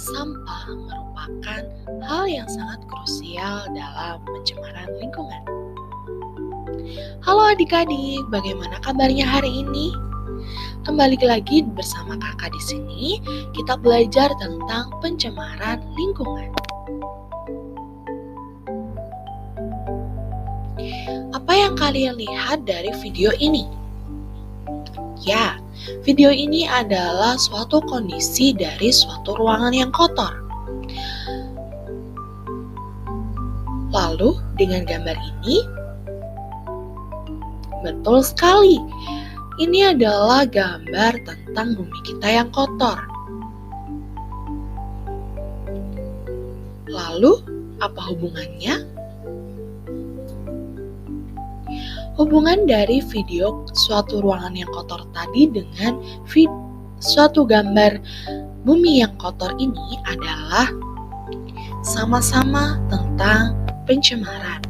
Sampah merupakan hal yang sangat krusial dalam pencemaran lingkungan. Halo adik-adik, bagaimana kabarnya hari ini? Kembali lagi bersama kakak di sini, kita belajar tentang pencemaran lingkungan. Apa yang kalian lihat dari video ini? Ya, video ini adalah suatu kondisi dari suatu ruangan yang kotor. Lalu, dengan gambar ini, betul sekali, ini adalah gambar tentang bumi kita yang kotor. Lalu, apa hubungannya? Hubungan dari video suatu ruangan yang kotor tadi dengan suatu gambar bumi yang kotor ini adalah sama-sama tentang pencemaran.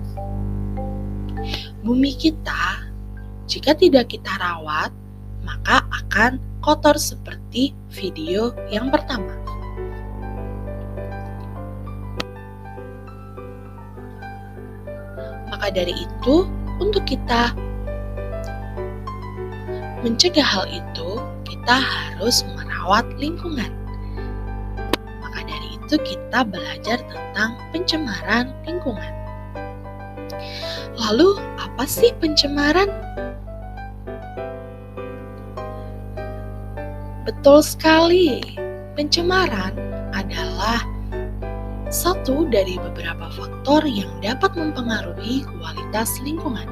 Bumi kita, jika tidak kita rawat, maka akan kotor seperti video yang pertama. Maka dari itu, untuk kita mencegah hal itu, kita harus merawat lingkungan. Maka dari itu kita belajar tentang pencemaran lingkungan. Lalu, apa sih pencemaran? Betul sekali, pencemaran adalah satu dari beberapa faktor yang dapat mempengaruhi kualitas lingkungan.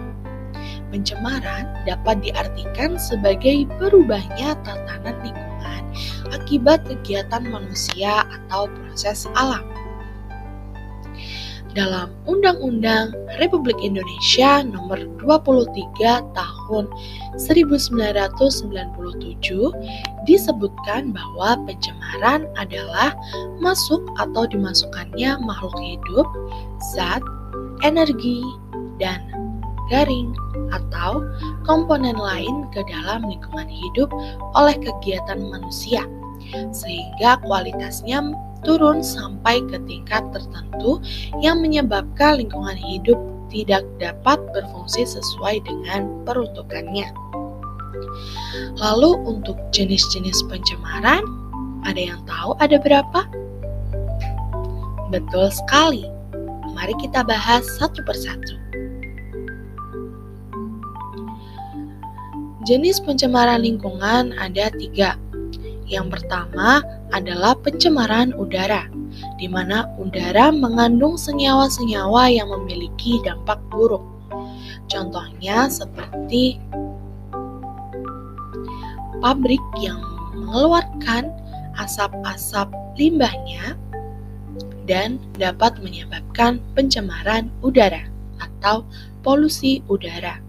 Pencemaran dapat diartikan sebagai berubahnya tatanan lingkungan akibat kegiatan manusia atau proses alam. Dalam Undang-Undang Republik Indonesia Nomor 23 Tahun 1997 disebutkan bahwa pencemaran adalah masuk atau dimasukkannya makhluk hidup, zat, energi, dan garing atau komponen lain ke dalam lingkungan hidup oleh kegiatan manusia, sehingga kualitasnya turun sampai ke tingkat tertentu yang menyebabkan lingkungan hidup tidak dapat berfungsi sesuai dengan peruntukannya. Lalu untuk jenis-jenis pencemaran, ada yang tahu ada berapa? Betul sekali. Mari kita bahas satu persatu. Jenis pencemaran lingkungan ada 3. Yang pertama adalah pencemaran udara, di mana udara mengandung senyawa-senyawa yang memiliki dampak buruk. Contohnya seperti pabrik yang mengeluarkan asap-asap limbahnya dan dapat menyebabkan pencemaran udara atau polusi udara.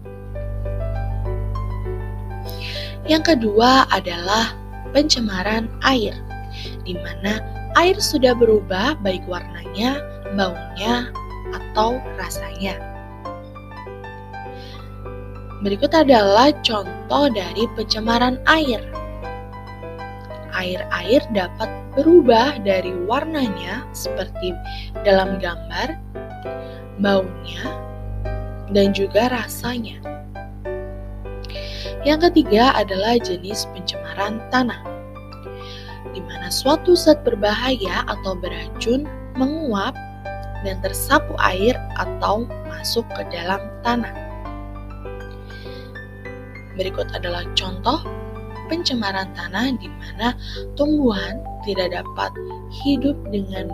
Yang kedua adalah pencemaran air, di mana air sudah berubah baik warnanya, baunya, atau rasanya. Berikut adalah contoh dari pencemaran air. Air-air dapat berubah dari warnanya seperti dalam gambar, baunya, dan juga rasanya. Yang ketiga adalah jenis pencemaran tanah, di mana suatu zat berbahaya atau beracun menguap dan tersapu air atau masuk ke dalam tanah. Berikut adalah contoh pencemaran tanah di mana tumbuhan tidak dapat hidup dengan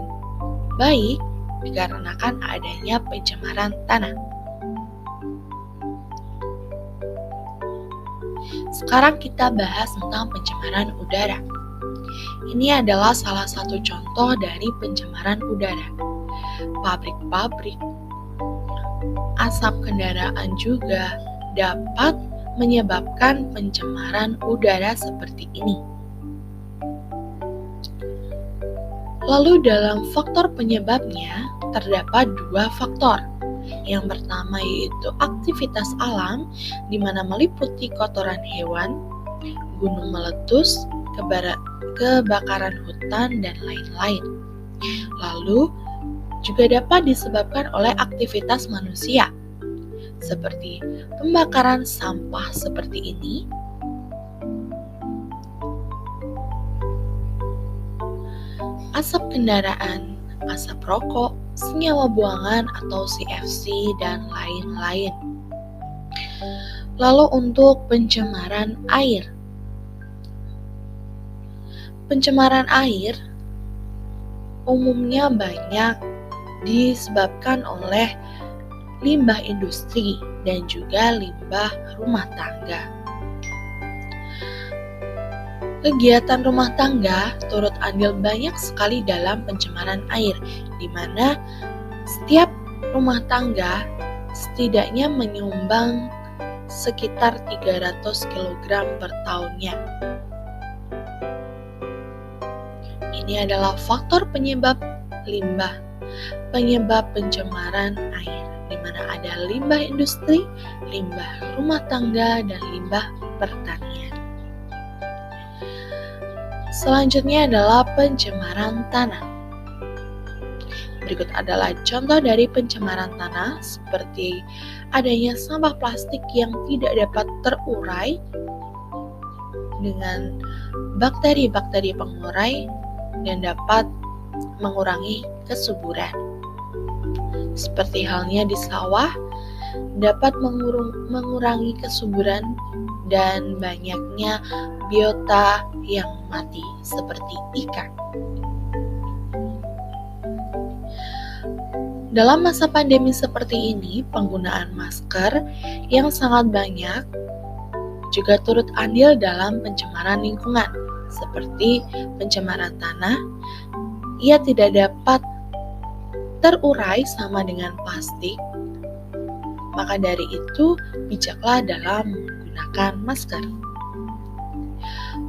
baik dikarenakan adanya pencemaran tanah. Sekarang kita bahas tentang pencemaran udara. Ini adalah salah satu contoh dari pencemaran udara. Pabrik-pabrik, asap kendaraan juga dapat menyebabkan pencemaran udara seperti ini. Lalu dalam faktor penyebabnya terdapat 2 faktor. Yang pertama yaitu aktivitas alam, di mana meliputi kotoran hewan, gunung meletus, kebakaran hutan, dan lain-lain. Lalu, juga dapat disebabkan oleh aktivitas manusia, seperti pembakaran sampah seperti ini, asap kendaraan, asap rokok, senyawa buangan atau CFC, dan lain-lain. Lalu untuk pencemaran air. Pencemaran air umumnya banyak disebabkan oleh limbah industri dan juga limbah rumah tangga. Kegiatan rumah tangga turut andil banyak sekali dalam pencemaran air, di mana setiap rumah tangga setidaknya menyumbang sekitar 300 kg per tahunnya. Ini adalah faktor penyebab pencemaran air, di mana ada limbah industri, limbah rumah tangga, dan limbah pertanian. Selanjutnya adalah pencemaran tanah. Berikut adalah contoh dari pencemaran tanah, seperti adanya sampah plastik yang tidak dapat terurai dengan bakteri-bakteri pengurai dan dapat mengurangi kesuburan. Seperti halnya di sawah, dapat mengurangi kesuburan dan banyaknya biota yang mati seperti ikan. Dalam masa pandemi seperti ini, penggunaan masker yang sangat banyak juga turut andil dalam pencemaran lingkungan, seperti pencemaran tanah. Ia tidak dapat terurai sama dengan plastik, maka dari itu bijaklah dalam menggunakan masker.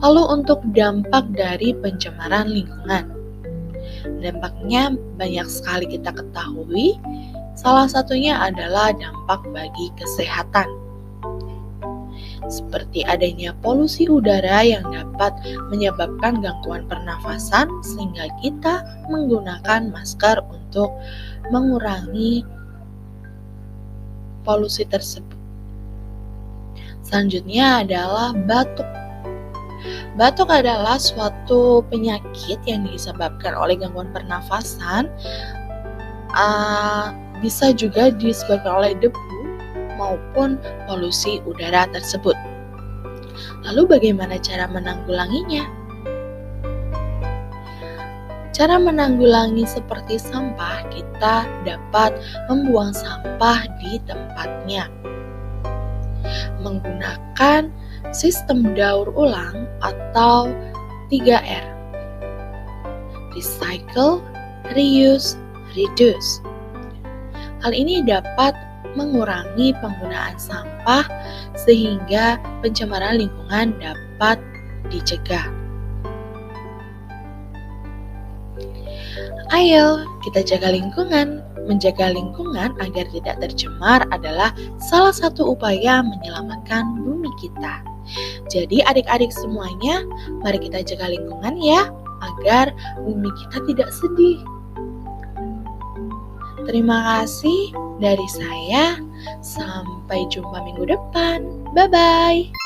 Lalu untuk dampak dari pencemaran lingkungan. Dampaknya banyak sekali kita ketahui, salah satunya adalah dampak bagi kesehatan. Seperti adanya polusi udara yang dapat menyebabkan gangguan pernafasan, sehingga kita menggunakan masker untuk mengurangi polusi tersebut. Selanjutnya adalah batuk. Batuk adalah suatu penyakit yang disebabkan oleh gangguan pernafasan, bisa juga disebabkan oleh debu maupun polusi udara tersebut. Lalu bagaimana cara menanggulanginya? Cara menanggulangi seperti sampah, kita dapat membuang sampah di tempatnya. Menggunakan sistem daur ulang atau 3R. Recycle, reuse, reduce. Hal ini dapat mengurangi penggunaan sampah sehingga pencemaran lingkungan dapat dicegah. Ayo, kita jaga lingkungan. Menjaga lingkungan agar tidak tercemar adalah salah satu upaya menyelamatkan bumi kita. Jadi adik-adik semuanya, mari kita jaga lingkungan ya, agar bumi kita tidak sedih. Terima kasih dari saya. Sampai jumpa minggu depan. Bye-bye.